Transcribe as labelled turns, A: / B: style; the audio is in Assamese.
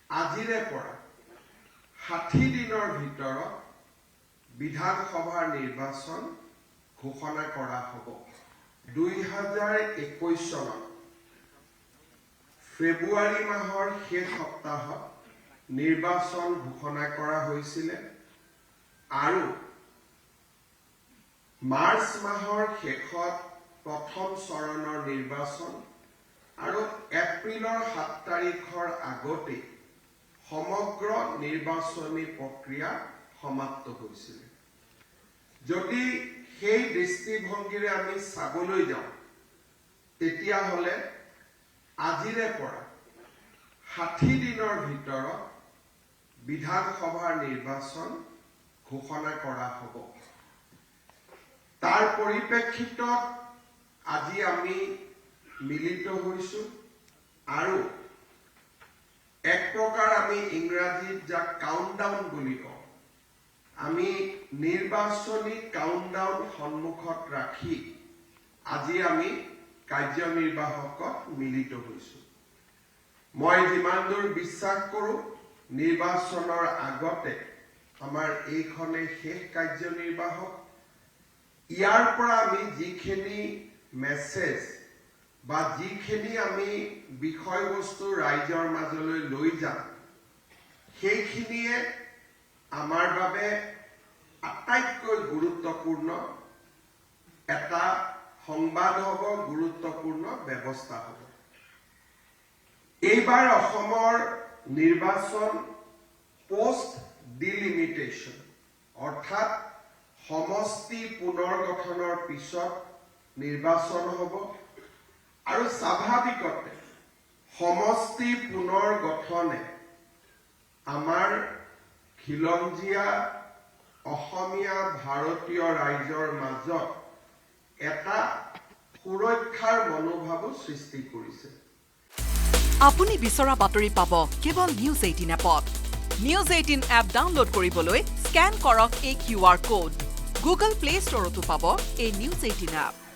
A: আজিৰে পৰা 60 দিনৰ ভিতৰত বিধানসভাৰ নিৰ্বাচন ঘোষণা কৰা হ'ব। 2021 চনত ফেব্ৰুৱাৰী মাহৰ শেষ সপ্তাহত নিৰ্বাচন ঘোষণা কৰা হৈছিল আৰু মাৰ্চ মাহৰ শেষত প্ৰথম চৰণৰ নিৰ্বাচন আৰু এপ্ৰিলৰ 7 তাৰিখৰ আগতে সমগ্ৰ নিৰ্বাচনী প্ৰক্ৰিয়া সমাপ্ত হৈছিল। যদি সেই দৃষ্টিভংগীৰে আমি চাবলৈ যাওঁ তেতিয়াহ'লে আজিৰে পৰা 60 দিনৰ ভিতৰত বিধানসভাৰ নিৰ্বাচন ঘোষণা কৰা হ'ব। তাৰ পৰিপ্ৰেক্ষিতত আজি আমি মিলিত হৈছো আৰু এক প্ৰকাৰ আমি ইংৰাজীত যাক কাউণ্টডাউন বুলি কওঁ, আমি নিৰ্বাচনী কাউণ্টডাউন সন্মুখত ৰাখি আজি আমি কাৰ্যনিৰ্বাহকত মিলিত হৈছো। মই যিমান দূৰ বিশ্বাস কৰোঁ নিৰ্বাচনৰ আগতে আমাৰ এইখনে শেষ কাৰ্যনিৰ্বাহক। ইয়াৰ পৰা আমি যিখিনি মেছেজ বা যিখিনি আমি বিষয়বস্তু ৰাইজৰ মাজলৈ লৈ যাম সেইখিনিয়ে আমাৰ বাবে আটাইতকৈ গুৰুত্বপূৰ্ণ এটা সংবাদ হ'ব, গুৰুত্বপূৰ্ণ ব্যৱস্থা হ'ব। এইবাৰ অসমৰ নিৰ্বাচন পোষ্ট ডিলিমিটেশ্যন অৰ্থাৎ সমষ্টি পুনৰ গঠনৰ পিছত নিৰ্বাচন হ'ব আৰু স্বাভাৱিকতে সমষ্টি পুনৰ গঠনে আমাৰ খিলঞ্জীয়া অসমীয়া ভাৰতীয় ৰাইজৰ মাজত এটা সুৰক্ষাৰ মনোভাৱো সৃষ্টি কৰিছে।
B: আপুনি বিচৰা বাতৰি পাব কেৱল নিউজ 18 এপত। নিউজ 18 এপ ডাউনলোড কৰিবলৈ স্কেন কৰক এই QR কোড। গুগল প্লে ষ্টৰতো পাব এই নিউজ 18 এপ।